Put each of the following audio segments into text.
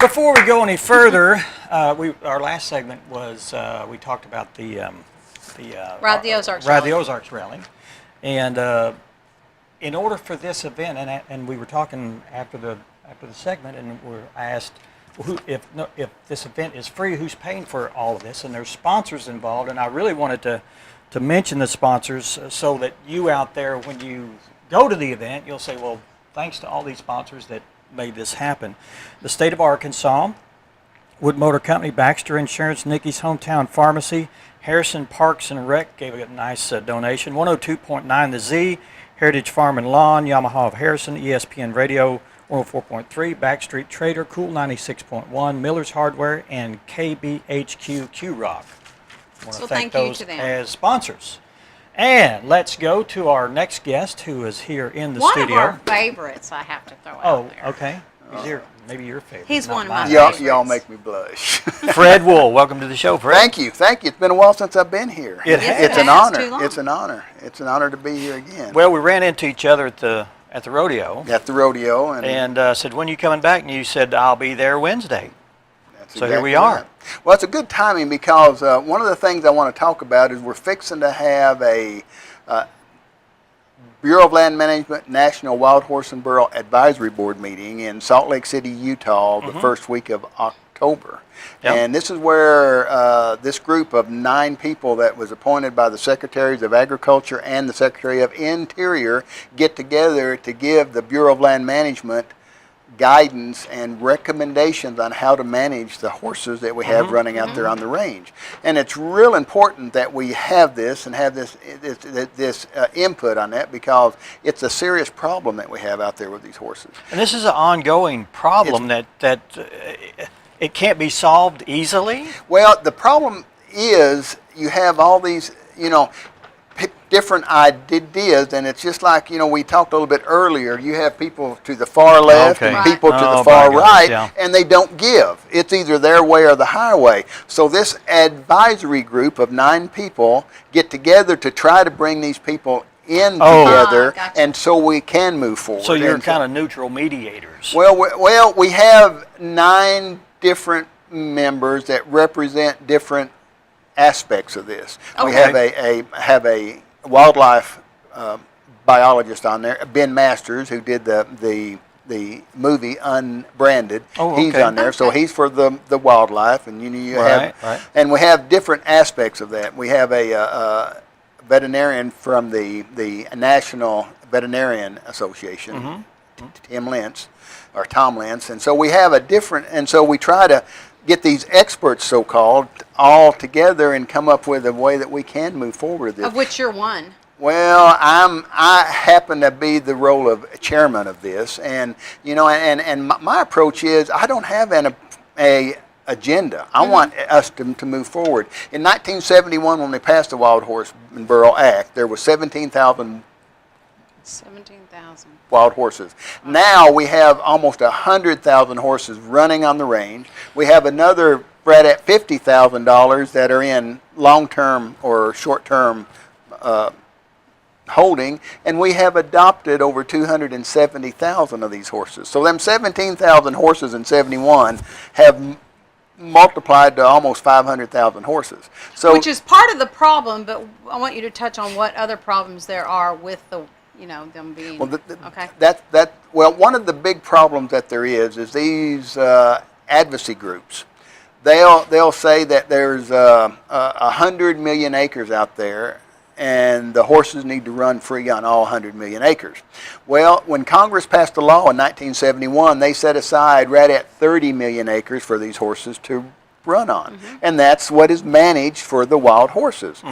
Before we go any further, our last segment was we talked about the Ride the Ozarks Ride the rally. Ozarks rally, and in order for this event, and we were talking after the segment, and I asked if this event is free, who's paying for all of this, and there's sponsors involved, and I really wanted to mention the sponsors so that you out there, when you go to the event, you'll say, well, thanks to all these sponsors that made this happen. The state of Arkansas, Wood Motor Company, Baxter Insurance, Nikki's Hometown Pharmacy, Harrison Parks and Rec gave a nice donation. 102.9 The Z, Heritage Farm and Lawn, Yamaha of Harrison, ESPN Radio 104.3, Backstreet Trader, Cool 96.1, Miller's Hardware, and KBHQ Q-Rock. I want to thank those as sponsors. And let's go to our next guest, who is here in the studio. One of our favorites, I have to throw out there. Oh, okay. Maybe your favorite. He's one of my favorites. Y'all make me blush. Fred Woehl, welcome to the show, Fred. Thank you. It's been a while since I've been here. It's an honor. It's an honor. It's an honor to be here again. Well, we ran into each other at the rodeo. At the rodeo. And said, when are you coming back? And you said, I'll be there Wednesday. So here we are. Well, it's a good timing because one of the things I want to talk about is we're fixing to have a Bureau of Land Management National Wild Horse and Burro Advisory Board meeting in Salt Lake City, Utah, the first week of October. Yep. And this is where this group of 9 people that was appointed by the Secretaries of Agriculture and the Secretary of Interior get together to give the Bureau of Land Management guidance and recommendations on how to manage the horses that we have running out there on the range. And it's real important that we have this and have this input on that, because it's a serious problem that we have out there with these horses. And this is an ongoing problem that it can't be solved easily? Well, the problem is you have all these, different ideas, and it's just like, we talked a little bit earlier, you have people to the far left and people to the far right, and they don't give. It's either their way or the highway. So this advisory group of 9 people get together to try to bring these people in together, gotcha. And so we can move forward. So you're kind of neutral mediators. Well, we have 9 different members that represent different aspects of this. Okay. We have a wildlife biologist on there, Ben Masters, who did the movie Unbranded. He's on there, so he's for the wildlife, and and we have different aspects of that. We have a veterinarian from the National Veterinarian Association, Tom Lentz, and so we have and so we try to get these experts, so-called, all together and come up with a way that we can move forward with this. Of which you're one. Well, I happen to be the role of chairman of this, and my approach is I don't have an agenda. I want us to move forward. In 1971, when they passed the Wild Horse and Burro Act, there was 17,000 wild horses. Now we have almost 100,000 horses running on the range. We have another right at $50,000 that are in long-term or short-term holding, and we have adopted over 270,000 of these horses. So them 17,000 horses in 71 have multiplied to almost 500,000 horses. So, which is part of the problem, but I want you to touch on what other problems there are with the them being one of the big problems that there is these advocacy groups. They'll say that there's 100 million acres out there, and the horses need to run free on all 100 million acres. Well, when Congress passed a law in 1971, they set aside right at 30 million acres for these horses to run on, and that's what is managed for the wild horses.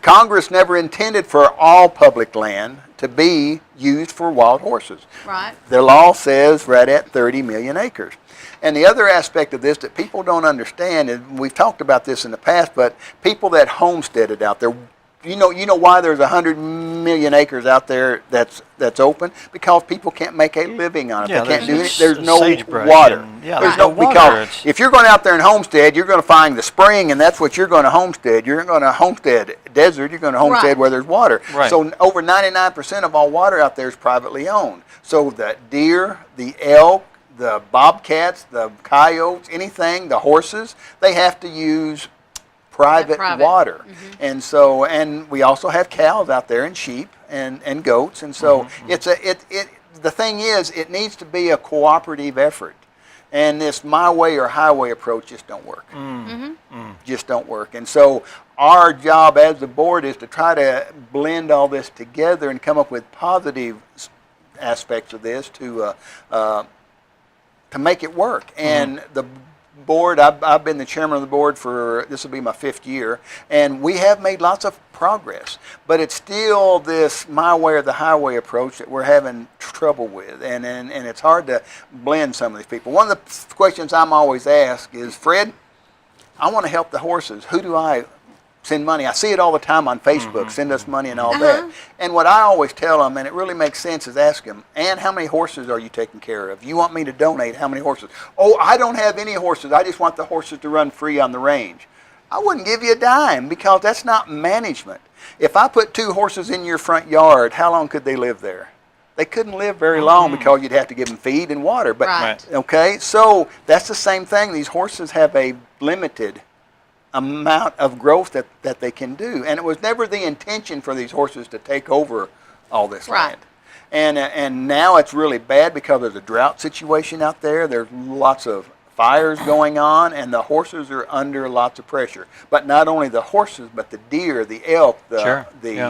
Congress never intended for all public land to be used for wild horses. Right. The law says right at 30 million acres. And the other aspect of this that people don't understand, and we've talked about this in the past, but people that homesteaded out there, you know why there's 100 million acres out there that's open? Because people can't make a living on it. Yeah, they can't do it. There's no water. There's no water. Because if you're going out there and homestead, you're going to find the spring, and that's what you're going to homestead. You're going to homestead desert. You're going to homestead where there's water. Right. So over 99% of all water out there is privately owned. So the deer, the elk, the bobcats, the coyotes, anything, the horses, they have to use private water. And so, and we also have cows out there and sheep and goats. And so the thing is, it needs to be a cooperative effort. And this my way or highway approach just don't work. Just don't work. And so our job as the board is to try to blend all this together and come up with positive aspects of this to make it work. And the board, I've been the chairman of the board for, this will be my 5th year, and we have made lots of progress, but it's still this my way or the highway approach that we're having trouble with, and it's hard to blend some of these people. One of the questions I'm always asked is, Fred, I want to help the horses. Who do I send money? I see it all the time on Facebook, send us money and all that. And what I always tell them, and it really makes sense, is ask them, and how many horses are you taking care of? You want me to donate how many horses? Oh, I don't have any horses. I just want the horses to run free on the range. I wouldn't give you a dime, because that's not management. If I put 2 horses in your front yard, how long could they live there? They couldn't live very long, because you'd have to give them feed and water. But okay, so that's the same thing. These horses have a limited amount of growth that they can do, and it was never the intention for these horses to take over all this land. And now it's really bad because there's a drought situation out there. There's lots of fires going on, and the horses are under lots of pressure. But not only the horses, but the deer, the elk, the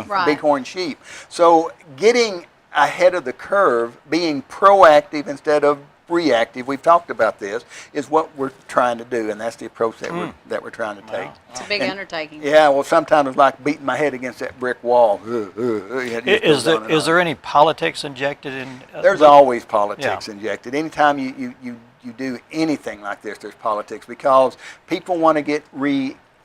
bighorn sheep. So getting ahead of the curve, being proactive instead of reactive, we've talked about this, is what we're trying to do, and that's the approach that we're trying to take. It's a big undertaking. Yeah, well, sometimes it's like beating my head against that brick wall. Is there any politics injected in? There's always politics injected. Anytime you do anything like this, there's politics, because people want to get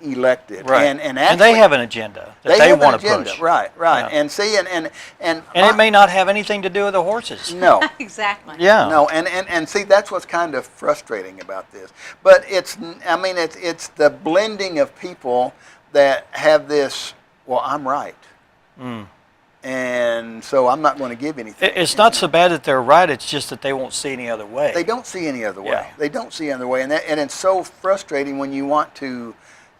elected, and they have an agenda that they want to push. Right. Yeah. And see, and it may not have anything to do with the horses. No, exactly. Yeah. No, and see, that's what's kind of frustrating about this. But it's the blending of people that have this. Well, I'm right. And so I'm not going to give anything. It's not so bad that they're right. It's just that they won't see any other way. They don't see any other way. Yeah. They don't see any other way, and it's so frustrating when you want to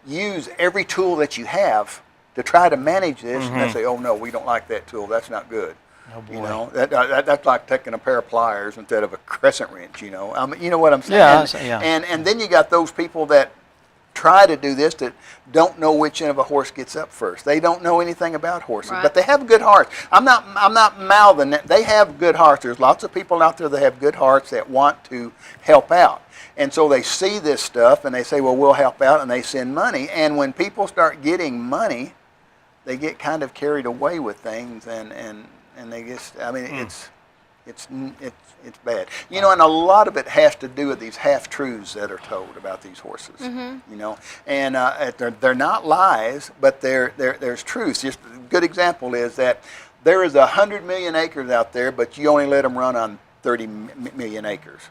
use every tool that you have to try to manage this, and they say, "Oh no, we don't like that tool. That's not good." Oh boy. You know, that's like taking a pair of pliers instead of a crescent wrench. You know, you know what I'm saying? Yeah. And then you got those people that try to do this that don't know which end of a horse gets up first. They don't know anything about horses, but they have good hearts. I'm not mouthing that. They have good hearts. There's lots of people out there that have good hearts that want to help out. And so they see this stuff and they say, well, we'll help out, and they send money. And when people start getting money, they get kind of carried away with things, and they just, it's bad. You know, and a lot of it has to do with these half-truths that are told about these horses. You know, and they're not lies, but there's truths. Just a good example is that there is 100 million acres out there, but you only let them run on 30 million acres.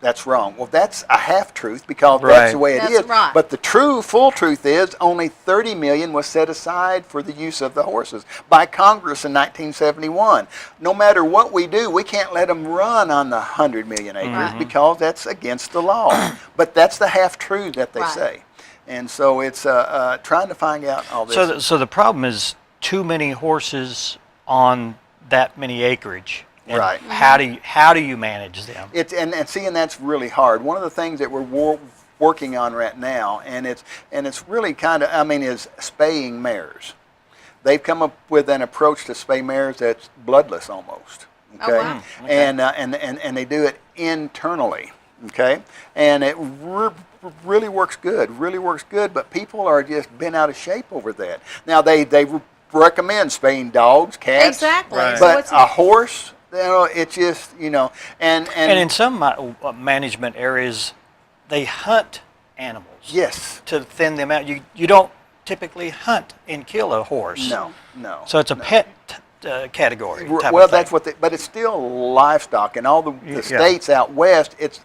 That's wrong. Well, that's a half-truth, because that's the way it is. Right. But the full truth is only 30 million was set aside for the use of the horses by Congress in 1971. No matter what we do, we can't let them run on the 100 million acres because that's against the law. But that's the half-truth that they say. And so it's trying to find out all this. So the problem is too many horses on that many acreage. And how do you manage them? And that's really hard. One of the things that we're working on right now, and it's really kind of, is spaying mares. They've come up with an approach to spay mares that's bloodless almost. Okay, oh, wow. And they do it internally. Okay, and it really works good. Really works good. But people are just bent out of shape over that. Now they recommend spaying dogs, cats. Exactly. But a horse. You know, it's just, and in some management areas, they hunt animals. Yes. To thin them out. You don't typically hunt and kill a horse. No. So it's a pet category. Well, that's but it's still livestock. In all the states out west, it's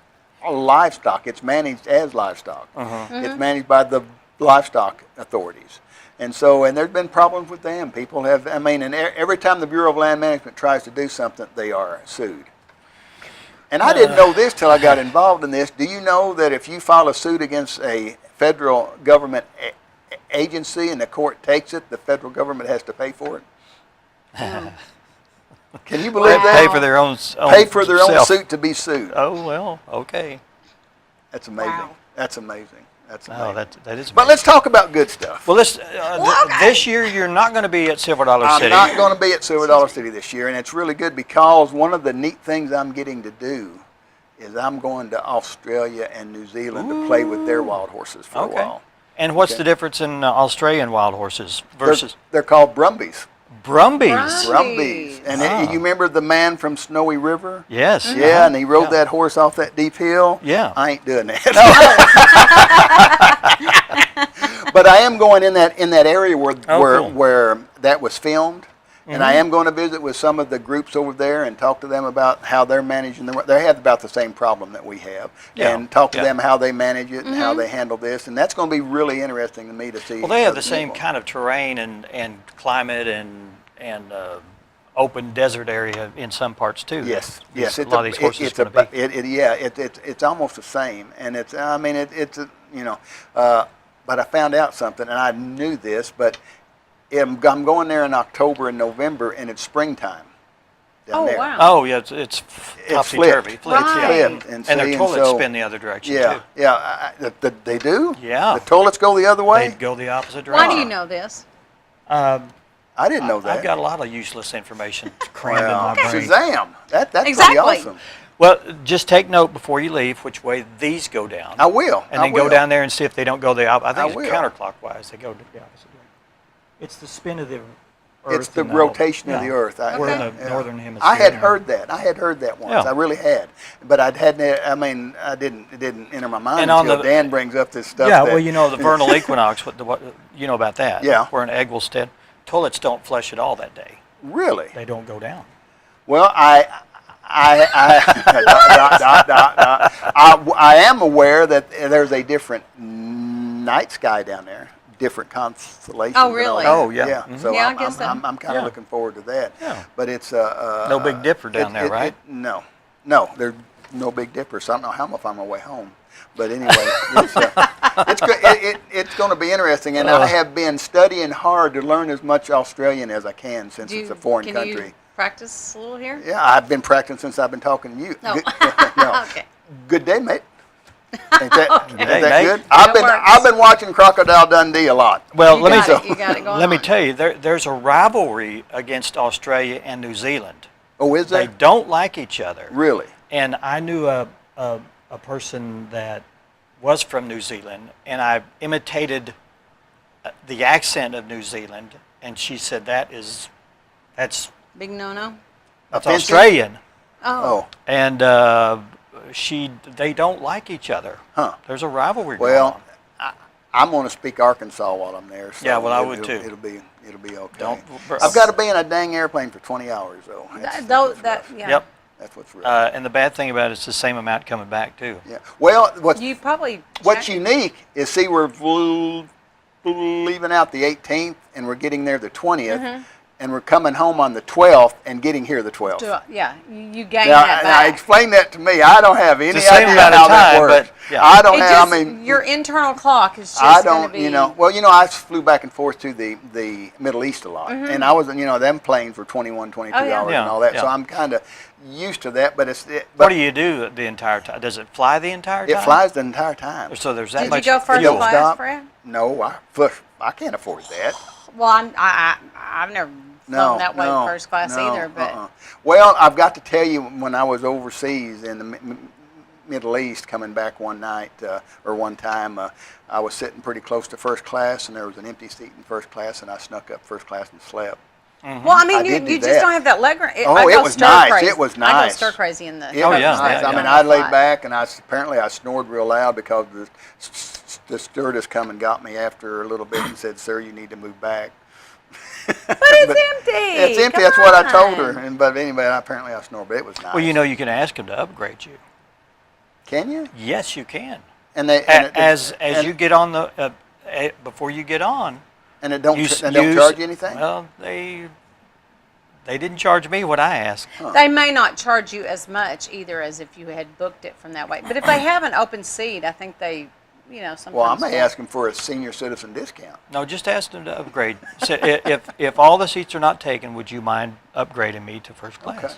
livestock. It's managed as livestock. It's managed by the livestock authorities. And there's been problems with them. People have, and every time the Bureau of Land Management tries to do something, they are sued. And I didn't know this till I got involved in this. Do you know that if you file a suit against a federal government agency and the court takes it, the federal government has to pay for it? Can you believe that? Pay for their own Pay for their own self. suit to be sued. Oh, well, okay. That's amazing. Wow. That's amazing. That's amazing. Oh, that is. But let's talk about good stuff. Well, okay. this year you're not going to be at Silver Dollar I'm City. not going to be at Silver Dollar City this year, and it's really good because one of the neat things I'm getting to do is I'm going to Australia and New Zealand to play with their wild horses for a while. And what's the difference in Australian wild horses versus They're called Brumbies. Brumbies? Brumbies. And you remember the man from Snowy River? Yes. Yeah, and he rode that horse off that deep hill. Yeah. I ain't doing that. But I am going in that area where cool. where that was filmed. And I am going to visit with some of the groups over there and talk to them about how they're managing them. They have about the same problem that we have. Yeah. And talk to them how they manage it and how they handle this. And that's going to be really interesting to me to see. Well, they have other the same people. kind of terrain and climate and open desert area in some parts too. Yes, These- yes. A lot of these horses are going to be. It's almost the same. And it's, I mean, but I found out something, and I knew this, but I'm going there in October and November, and it's springtime down there. wow. Oh, yeah, it's topsy-turvy. flipped. Flipped, It's yeah. flipped. And And their see, toilets so- spin the other direction Yeah, too. yeah. They do? Yeah. The toilets go the other way? They'd go the opposite Why direction. do you know this? I didn't know that. I've got a lot of useless information crammed in my Well, brain. Shazam. That's Exactly. pretty awesome. Well, just take note before you leave which way these go down. I will. And I then go will. down there and see if they don't go the opposite. I think I it's will. counterclockwise. They go the opposite direction. It's the spin of the Earth. It's the and rotation of the yeah. Earth. We're in Okay. the northern hemisphere. I had now. heard that. I had heard that once. Yeah. I really had, but I hadn't. I mean, I didn't. It didn't enter my mind And on until the- Dan brings up this stuff. Yeah, that- well, you know the vernal equinox. What you know about that? Yeah. Where an egg will stand. Toilets don't flush at all that day. Really? They don't go down. Well, I am aware that there's a different night sky down there, different constellations. Oh, and all really? that. Oh, yeah. Yeah. Mhm. So Yeah, I I'm, guess so. I'm kind of Yeah. looking forward to that. Yeah. But it's No Big Dipper down there, right? No, there's no Big Dipper. So I don't know how I'm on my way home. But anyway, it's going to be interesting, and I have been studying hard to learn as much Australian as I can since it's a foreign can country. you practice a little here? Yeah, I've been practicing since I've been talking to you. No. No. Okay. Good day, mate. Ain't that, Okay. ain't Good that day, good? mate. I've been watching Crocodile Dundee a lot. Well, You let me got it. You got it going let me on. tell you, there's a rivalry against Australia and New Zealand. Oh, is They there? don't like each other. Really? And I knew a person that was from New Zealand, and I imitated the accent of New Zealand, and she said that's Big no-no? Offensive? Australian, Oh, and they don't like each other. huh. There's a rivalry going Well, on. I'm going to speak Arkansas while I'm there. So Yeah, well, I would too. It'll be okay. Don't- I've got to be in a dang airplane for 20 hours though. That's rough. Yeah. Yep. That's what's real. And the bad thing about it is the same amount coming back too. Yeah. Well, what's You probably What's check- unique is, see, we're leaving out the 18th, and we're getting there the 20th, and we're coming home on the 12th and getting here the 12th. Yeah, you gain Now, that now back. explain that to me. I don't have any the same idea amount of how that time, works. but, yeah. I don't It have. just, I mean, your internal clock is just I gonna don't. be, I flew back and forth to the Middle East a lot, and I was, them planes were 21, 22 Oh, yeah. hours Yeah, and all that. So yeah. I'm kind of used to that. But What do you do the entire time? Does it fly the entire time? It flies the entire time. So there's that Did much you go first fuel. class, Stop. Fred? No, I can't afford that. Well, I've never flown that way first class either, but Well, I've got to tell you, when I was overseas in the Middle East, coming back one night or one time, I was sitting pretty close to first class, and there was an empty seat in first class, and I snuck up first class and slept. well, I mean, I did do you just that. don't have that leg room. Oh, I it go was stir nice. crazy. It was I go nice. stir crazy in the. It Oh, was yeah, nice. yeah, I mean, yeah. I laid back, and apparently I snored real loud because the stewardess come and got me after a little bit and said, "Sir, you need to move back." But it's empty. It's empty. Come That's what I told on. her. But anyway, apparently I snored, but it was nice. Well, you can ask them to upgrade you. Can you? Yes, you can. And they As you get on the before you get on, and it don't you and they don't charge you anything. Well, they They didn't charge me what I asked. They may not charge you as much either as if you had booked it from that way. But if they have an open seat, I think they, sometimes. Well, I may ask them for a senior citizen discount. No, just ask them to upgrade. So if all the seats are not taken, would you mind upgrading me to first class? Okay.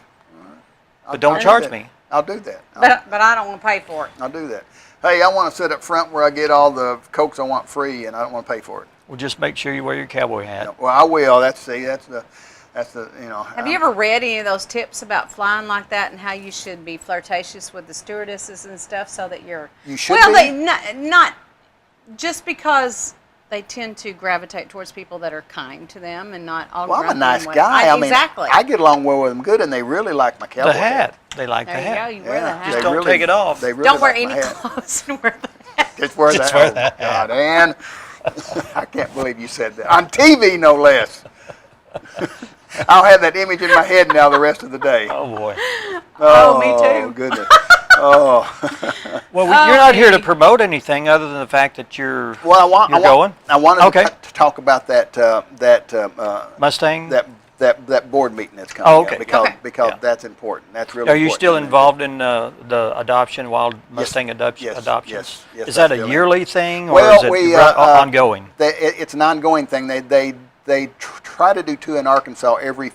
But don't charge me. I'll do that. But I don't want to pay for it. I'll do that. Hey, I want to sit up front where I get all the Cokes I want free, and I don't want to pay for it. Well, just make sure you wear your cowboy hat. Well, I will. That's the Have you ever read any of those tips about flying like that and how you should be flirtatious with the stewardesses and stuff so that you're... You should well, be? not just because they tend to gravitate towards people that are kind to them and not all Well, I'm a grumpy nice and guy. I mean, exactly. I get along well with them good, and they really like my cowboy The hat. They like There the you hat. go. You wear the Yeah, hat. Just they don't take it off. They really Don't wear like my any hat. clothes and wear the hat. Just wear Just that. wear Oh, that hat. God, Ann. I can't believe you said that. On TV, no less. I'll have that image in my head now the rest of the day. Oh boy. Oh, me too. Oh, goodness. Oh. Well, you're not here to promote anything other than the fact that you're going. I wanted Okay. to talk about that Mustang. that board meeting that's coming Oh, okay. up because Yeah. that's important. That's really Are you important. still involved in the adoption, wild Mustang yes, adoptions? yes, Is that I a still am. yearly thing or Well, is it we, ongoing? It's an ongoing thing. They try to do two in Arkansas every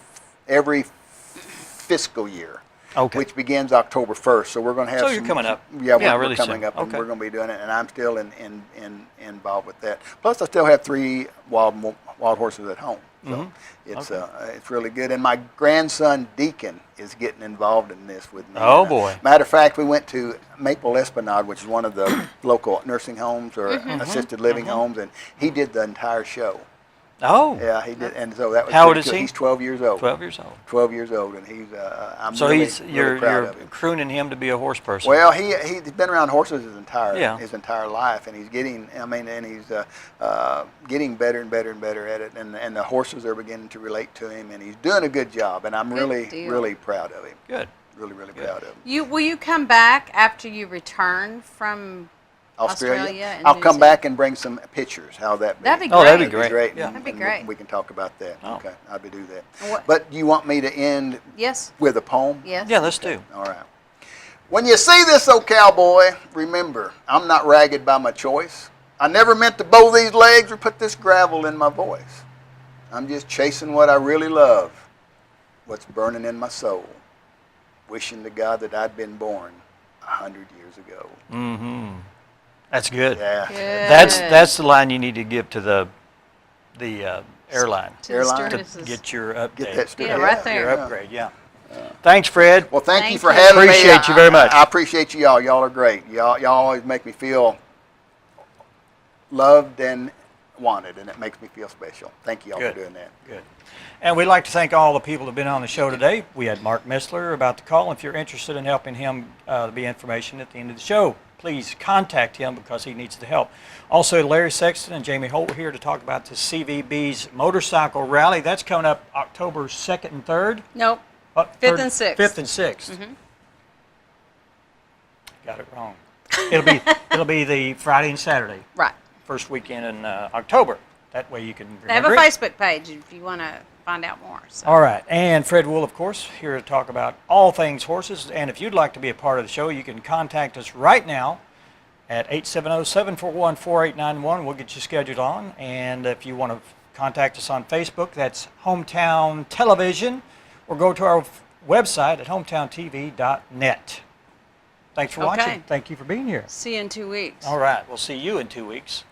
fiscal year, Okay. which begins October 1st. So we're going to have. So you're coming up. Yeah, Yeah, we're really coming soon. up, and Okay. we're going to be doing it. And I'm still involved with that. Plus, I still have 3 wild horses at home. So it's really good. And my grandson Deacon is getting involved in this with me. Oh, boy. Matter of fact, we went to Maple Esplanade, which is one of the local nursing homes or assisted living homes, and he did the entire show. Oh. Yeah, he did, and so that was. How old pretty is cool. he? He's 12 years old. 12 years old. 12 years old, and he's. I'm So really, you're really proud of him. crooning him to be a horse person. Well, he's been around horses his entire life, and he's getting. He's getting better and better and better at it, and the horses are beginning to relate to him, and he's doing a good job, and I'm really proud of him. Good. Really proud of him. Will you come back after you return from Australia and I'll New come Zealand? back and bring some pictures. How'd that be? That'd be Oh, that'd be great. great. Yeah, That'd be and great. We can talk about that. Oh. Okay, I'll be do that. What- But you want me to end Yes. with a poem? Yes. Yeah, let's do. All right. When you see this, oh cowboy, remember, I'm not ragged by my choice. I never meant to bow these legs or put this gravel in my voice. I'm just chasing what I really love, what's burning in my soul, wishing to God that I'd been born 100 years ago. Mm-hmm. That's good. Yeah. Good. That's the line you need to give to the airline. To the Airline. stewardesses. Get your update. Get that straight. Yeah, right there. Your upgrade, yeah. Thanks, Fred. Well, thank you Thank for you. having me. Appreciate you very much. I appreciate you all. Y'all are great. Y'all always make me feel loved and wanted, and it makes me feel special. Thank you all Good. for doing that. Good. And we'd like to thank all the people that have been on the show today. We had Mark Missler about to call. If you're interested in helping him, there'll be information at the end of the show. Please contact him because he needs the help. Also, Larry Sexton and Jamie Holt were here to talk about the CVB's motorcycle rally. That's coming up October 2nd and 3rd. Nope. 5th and 6th. 5th and 6th. Got it wrong. It'll be the Friday and Saturday, Right. first weekend in October. That way you can remember They have a it. Facebook page if you want to find out more. So. All right, and Fred Woehl, of course, here to talk about all things horses. And if you'd like to be a part of the show, you can contact us right now at 870-741-4891. We'll get you scheduled on. And if you want to contact us on Facebook, that's Hometown Television, or go to our website at hometowntv.net. Thanks for watching. Okay. Thank you for being here. See you in 2 weeks. All right, we'll see you in 2 weeks.